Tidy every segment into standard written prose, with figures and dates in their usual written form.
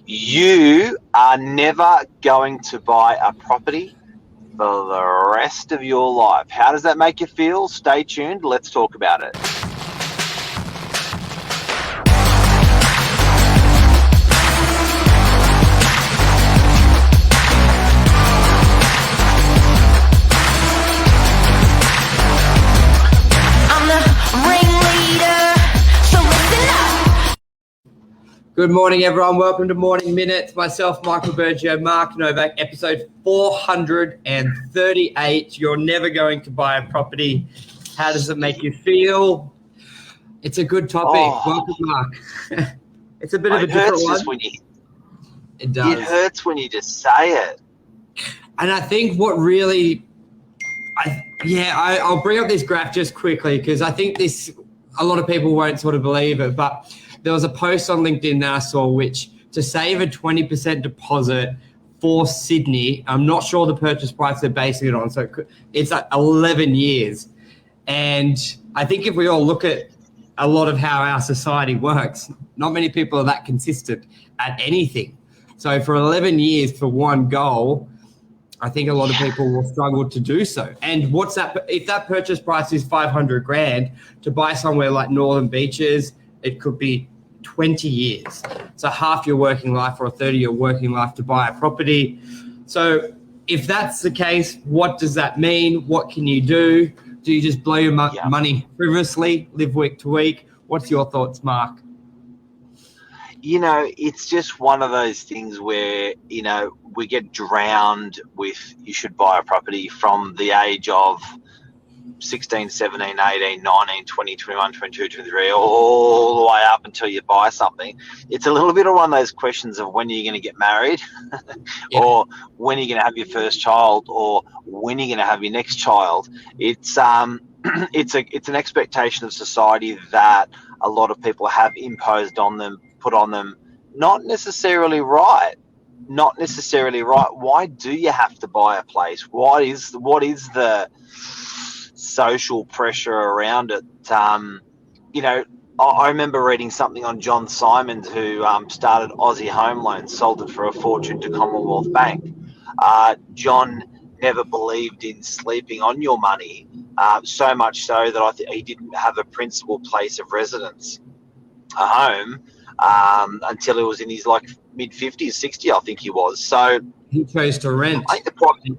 You are never going to buy a property for the rest of your life. How does that make you feel? Stay tuned. Let's talk about it. Good morning, everyone. Welcome to Morning Minutes. Myself, Michael Bergio, Mark Novak, episode 438. You're never going to buy a property. How does it make you feel? It's a good topic. Welcome, Mark. It's a bit of a different one. It does. It hurts when you just say it. And I think what really, I'll bring up this graph just quickly because I think a lot of people won't sort of believe it, but there was a post on LinkedIn that I saw which to save a 20% deposit for Sydney, I'm not sure the purchase price they're basing it on, so it's like 11 years. And I think if we all look at a lot of how our society works, not many people are that consistent at anything. So for 11 years for one goal, I think a lot of people will struggle to do so. And what's that? If that purchase price is $500,000 to buy somewhere like Northern Beaches, it could be 20 years. So half your working life or a third of your working life to buy a property. So if that's the case, what does that mean? What can you do? Do you just blow your money frivolously, live week to week? What's your thoughts, Mark? You know, it's just one of those things where, you know, we get drowned with you should buy a property from the age of 16, 17, 18, 19, 20, 21, 22, 23, all the way up until you buy something. It's a little bit of one of those questions of when are you going to get married or when are you going to have your first child or when are you going to have your next child. It's it's an expectation of society that a lot of people have imposed on them, put on them, not necessarily right. Why do you have to buy a place? What is the social pressure around it? You know, I remember reading something on John Simons, who started Aussie Home Loans, sold it for a fortune to Commonwealth Bank. John never believed in sleeping on your money, so much so that he didn't have a principal place of residence, a home, until he was in his mid-50s, 60, I think he was. So he chose to rent. I think the problem.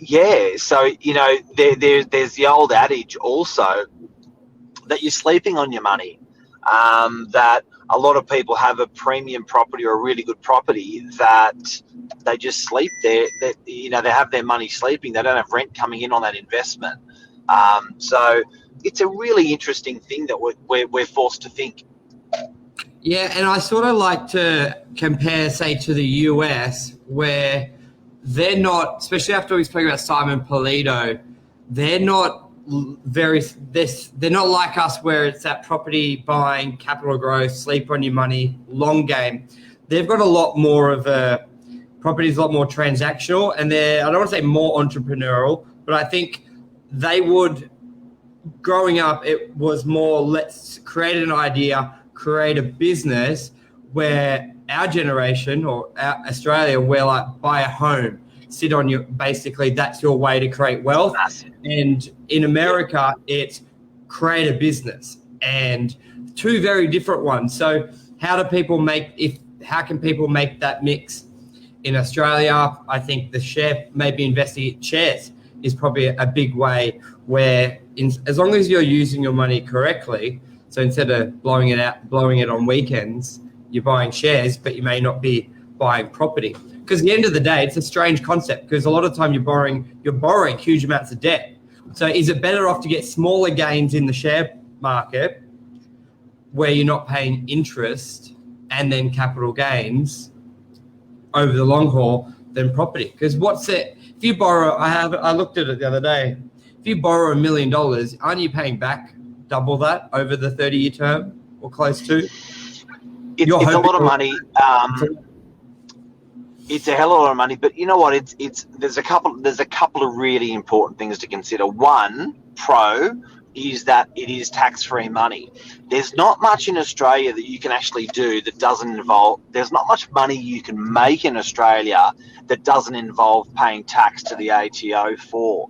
Yeah, so, you know, there's the old adage also that you're sleeping on your money, that a lot of people have a premium property or a really good property that they just sleep there, that, you know, they have their money sleeping, they don't have rent coming in on that investment. So it's a really interesting thing that we're forced to think. Yeah, and I sort of like to compare, say, to the US, where they're not, especially after we spoke about Simon Polito, they're not they're not like us where it's that property buying, capital growth, sleep on your money, long game. They've got a lot more of property's a lot more transactional, and I don't want to say more entrepreneurial, but I think they would, growing up, it was more let's create an idea, create a business, where our generation or Australia, we're like buy a home, sit on your, basically that's your way to create wealth. And in America, it's create a business, and two very different ones. So how can people make that mix? In Australia, I think maybe investing in shares is probably a big way where as long as you're using your money correctly, so instead of blowing it on weekends, you're buying shares, but you may not be buying property. Because at the end of the day, it's a strange concept because a lot of the time you're borrowing huge amounts of debt. So is it better off to get smaller gains in the share market where you're not paying interest and then capital gains over the long haul than property? Because if you borrow, I looked at it the other day, if you borrow $1 million, aren't you paying back double that over the 30-year term or close to? It's a lot of money. It's a hell of a lot of money, but you know what? There's a couple of really important things to consider. One, pro is that it is tax-free money. There's not much in Australia that you can actually do that doesn't involve, there's not much money you can make in Australia that doesn't involve paying tax to the ATO for.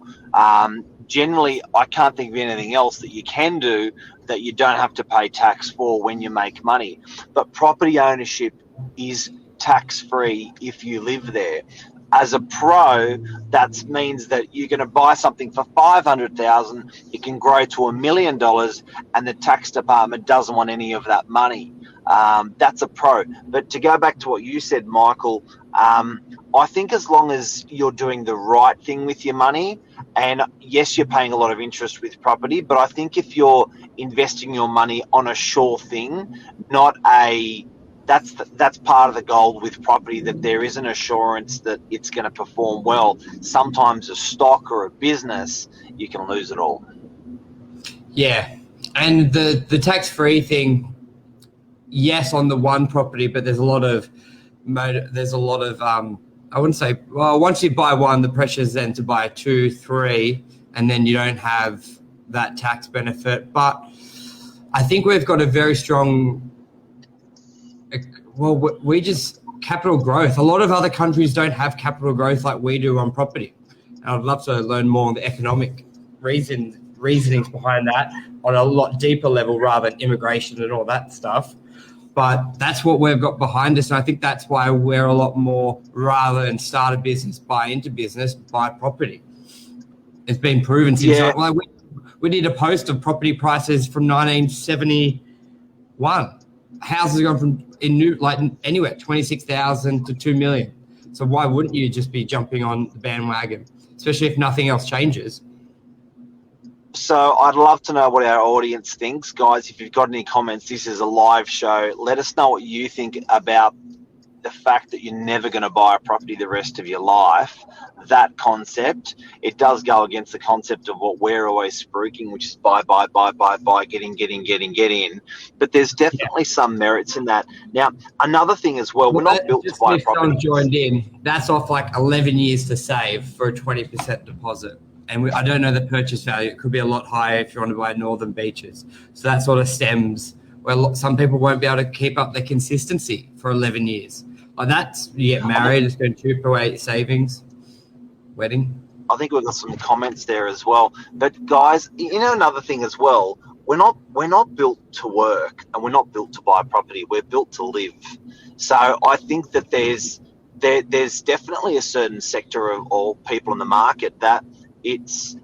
Generally, I can't think of anything else that you can do that you don't have to pay tax for when you make money. But property ownership is tax-free if you live there. As a pro, that means that you're going to buy something for $500,000, it can grow to $1 million, and the tax department doesn't want any of that money. That's a pro. But to go back to what you said, Michael, I think as long as you're doing the right thing with your money, and yes, you're paying a lot of interest with property, but I think if you're investing your money on a sure thing, not a that's part of the goal with property, that there is an assurance that it's going to perform well. Sometimes a stock or a business, you can lose it all. Yeah, and the tax-free thing, yes, on the one property, but there's a lot of I wouldn't say, well, once you buy one, the pressure is then to buy 2, 3, and then you don't have that tax benefit. But I think we've got a very strong, we just, capital growth. A lot of other countries don't have capital growth like we do on property. And I'd love to learn more on the economic reasonings behind that on a lot deeper level rather than immigration and all that stuff. But that's what we've got behind us. And I think that's why we're a lot more, rather than start a business, buy into business, buy property. It's been proven since we did a post of property prices from 1971. Houses have gone from anywhere 26,000 to 2 million. So why wouldn't you just be jumping on the bandwagon, especially if nothing else changes? So I'd love to know what our audience thinks. Guys, if you've got any comments, this is a live show. Let us know what you think about the fact that you're never going to buy a property the rest of your life. That concept, it does go against the concept of what we're always spruiking, which is buy, get in. But there's definitely some merits in that. Now, another thing as well, we're not built to buy property. Joined in, that's off like 11 years to save for a 20% deposit. And I don't know the purchase value. It could be a lot higher if you want to buy Northern Beaches. So that sort of stems where some people won't be able to keep up the consistency for 11 years. Like that's, you get married, it's going to chip away your savings, wedding. I think we've got some comments there as well. But guys, another thing as well, we're not built to work and we're not built to buy property. We're built to live. So I think that there's definitely a certain sector of all people in the market that it's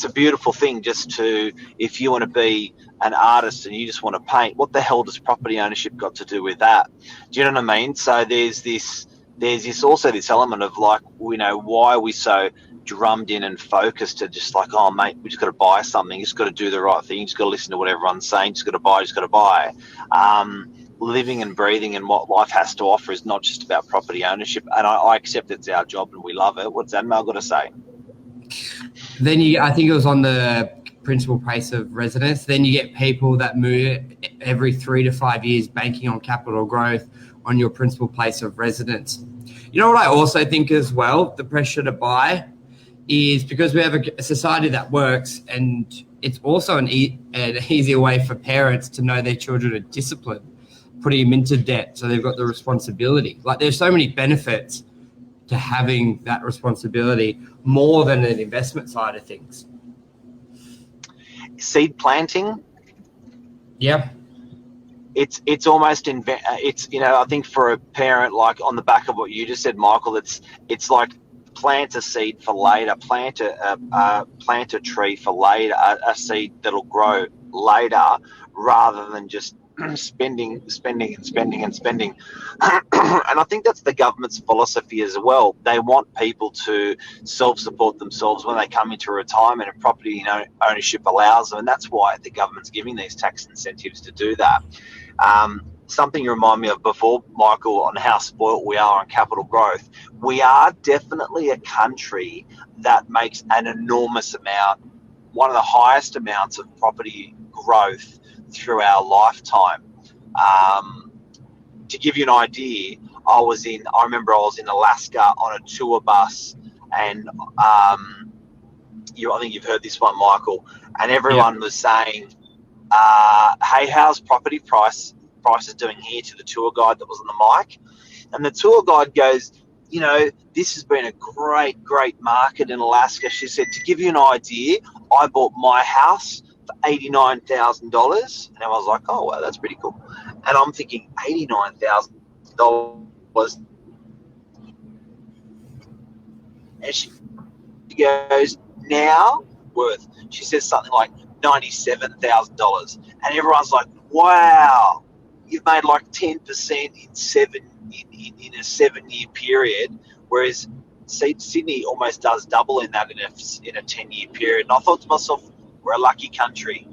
a beautiful thing just to, if you want to be an artist and you just want to paint, what the hell does property ownership got to do with that? Do you know what I mean? So there's this element of like, why are we so drummed in and focused to just like, oh mate, we just got to buy something, you just got to do the right thing, you just got to listen to what everyone's saying, just got to buy. Living and breathing and what life has to offer is not just about property ownership, and I accept it's our job and we love it. What's Admiral got to say? Then I think it was on the principal place of residence. Then you get people that move every 3 to 5 years, banking on capital growth on your principal place of residence. You know what I also think as well, the pressure to buy is because we have a society that works, and it's also an easier way for parents to know their children are disciplined, putting them into debt so they've got the responsibility. Like there's so many benefits to having that responsibility more than an investment side of things. Seed planting. Yeah. It's almost I think for a parent, like on the back of what you just said, Michael, it's like plant a seed for later, plant a tree for later, a seed that'll grow later, rather than just spending. And I think that's the government's philosophy as well. They want people to self-support themselves when they come into retirement, and property ownership allows them, and that's why the government's giving these tax incentives to do that. Something you remind me of before, Michael, on how spoilt we are on capital growth. We are definitely a country that makes an enormous amount, one of the highest amounts of property growth through our lifetime. To give you an idea, I remember I was in Alaska on a tour bus, and I think you've heard this one, Michael, and everyone was saying, hey, how's property prices doing here, to the tour guide that was on the mic? And the tour guide goes, this has been a great market in Alaska. She said, to give you an idea, I bought my house for $89,000. And I was like, oh, wow, that's pretty cool. And I'm thinking, $89,000. And she goes, now worth, she says something like $97,000. And everyone's like, wow, you've made like 10% in a 7-year period, whereas Sydney almost does double in that in a 10-year period. And I thought to myself, we're a lucky country.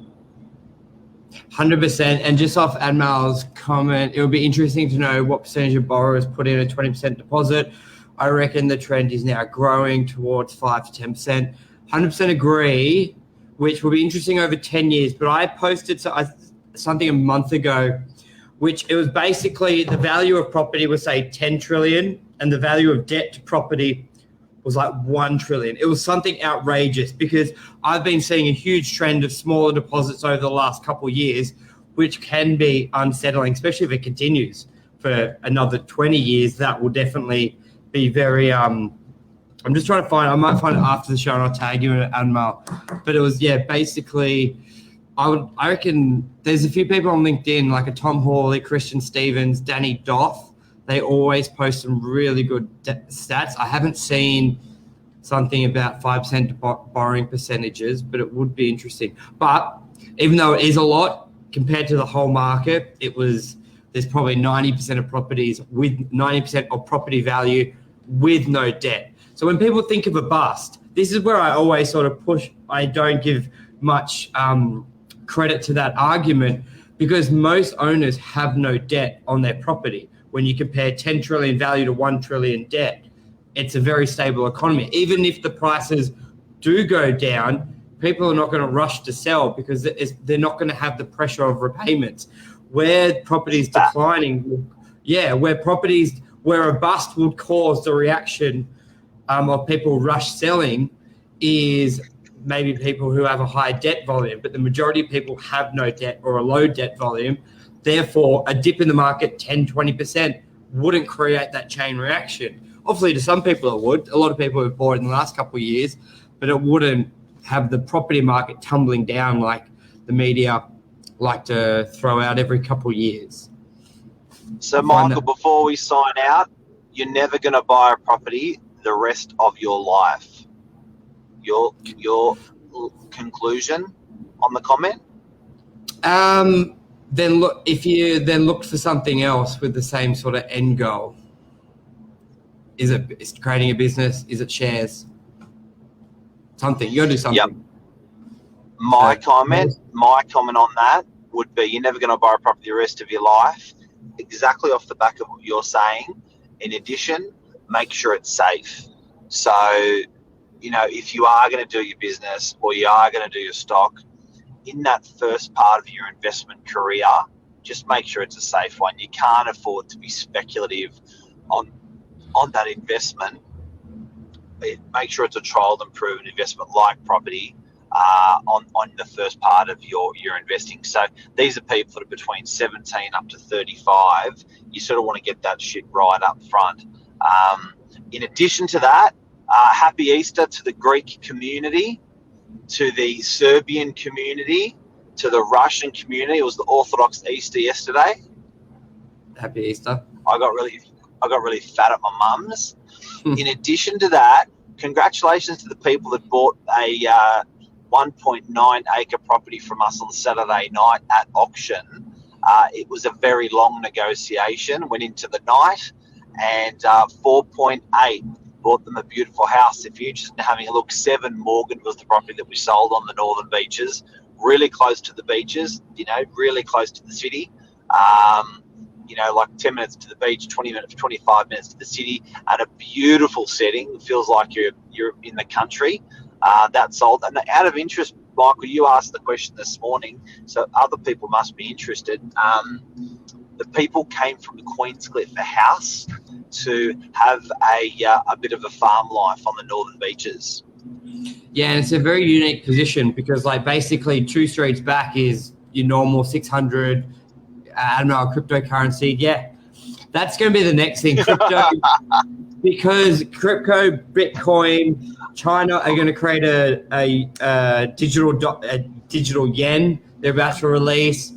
100%. And just off Admal's comment, it would be interesting to know what percentage of borrowers put in a 20% deposit. I reckon the trend is now growing towards 5 to 10%. 100% agree, which will be interesting over 10 years. But I posted something a month ago, which it was basically the value of property was, say, 10 trillion, and the value of debt to property was like 1 trillion. It was something outrageous, because I've been seeing a huge trend of smaller deposits over the last couple of years, which can be unsettling, especially if it continues for another 20 years. That will definitely be very, I'm just trying to I might find it after the show and I'll tag you in Admal. But it was, basically, I reckon there's a few people on LinkedIn, like a Tom Hawley, Christian Stevens, Danny Doff. They always post some really good stats. I haven't seen something about 5% borrowing percentages, but it would be interesting. But even though it is a lot compared to the whole market, there's probably 90% of properties with 90% of property value with no debt. So when people think of a bust, this is where I always sort of push. I don't give much credit to that argument, because most owners have no debt on their property. When you compare 10 trillion value to 1 trillion debt, it's a very stable economy. Even if the prices do go down, people are not going to rush to sell, because they're not going to have the pressure of repayments. Where properties declining, where a bust would cause the reaction of people rush selling is maybe people who have a high debt volume, but the majority of people have no debt or a low debt volume. Therefore, a dip in the market, 10, 20%, wouldn't create that chain reaction. Obviously, to some people it would. A lot of people have bought in the last couple of years, but it wouldn't have the property market tumbling down like the media like to throw out every couple of years. So, Michael, before we sign out, you're never going to buy a property the rest of your life. Your conclusion on the comment? Then look, if you then look for something else with the same sort of end goal. Is it creating a business? Is it shares? Something. You got to do something. Yep. My comment on that would be, you're never going to buy a property the rest of your life. Exactly off the back of what you're saying. In addition, make sure it's safe. So, if you are going to do your business or you are going to do your stock, in that first part of your investment career, just make sure it's a safe one. You can't afford to be speculative on that investment. Make sure it's a tried and proven investment like property on the first part of your investing. So these are people that are between 17 up to 35. You sort of want to get that shit right up front. In addition to that, happy Easter to the Greek community, to the Serbian community, to the Russian community. It was the Orthodox Easter yesterday. Happy Easter. I got really fat at my mum's. In addition to that, congratulations to the people that bought a 1.9 acre property from us on Saturday night at auction. It was a very long negotiation, went into the night, and 4.8 bought them a beautiful house. If you're interested in having a look, 7 Morgan was the property that we sold on the Northern Beaches, really close to the beaches, really close to the city. Like 10 minutes to the beach, 25 minutes to the city, and a beautiful setting. It feels like you're in the country. That sold. And out of interest, Michael, you asked the question this morning, so other people must be interested. The people came from the Queenscliff house to have a bit of a farm life on the Northern Beaches. Yeah, and it's a very unique position because, like, basically 2 streets back is your normal 600, I don't know, cryptocurrency. Yeah, that's going to be the next thing, crypto, because crypto, Bitcoin, China are going to create a digital yen they're about to release.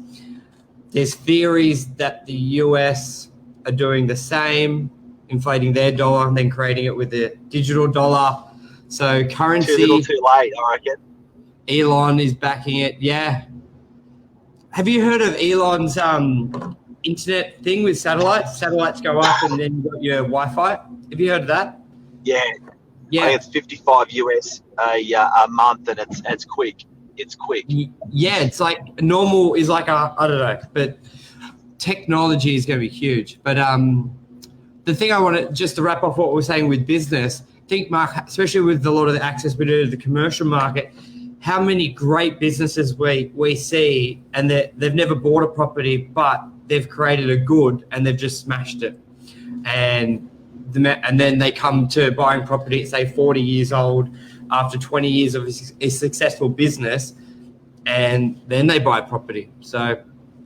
There's theories that the US are doing the same, inflating their dollar and then creating it with the digital dollar. So currency. Too little, too late, I reckon. Elon is backing it. Yeah. Have you heard of Elon's internet thing with satellites? Satellites go up and then you got your Wi-Fi. Have you heard of that? Yeah. Yeah. I think it's 55 US a month, and it's quick. It's quick. Yeah, it's like normal is like I don't know, but technology is going to be huge. But the thing I want to, just to wrap off what we're saying with business, I think, Mark, especially with a lot of the access we do to the commercial market, how many great businesses we see, and they've never bought a property, but they've created a good and they've just smashed it. And then they come to buying property at, say, 40 years old after 20 years of a successful business, and then they buy property. So,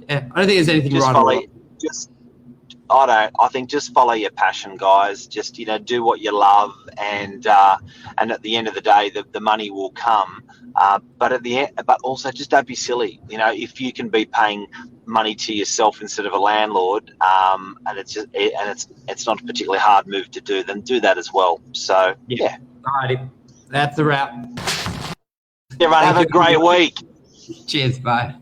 yeah, I don't think there's anything Just right follow, or wrong. I think just follow your passion, guys. Just, do what you love, and at the end of the day, the money will come. But at the end, but also just don't be silly. If you can be paying money to yourself instead of a landlord, and it's not a particularly hard move to do, then do that as well. So yeah. Alrighty, that's a wrap. Everyone have a great week. Cheers, bye.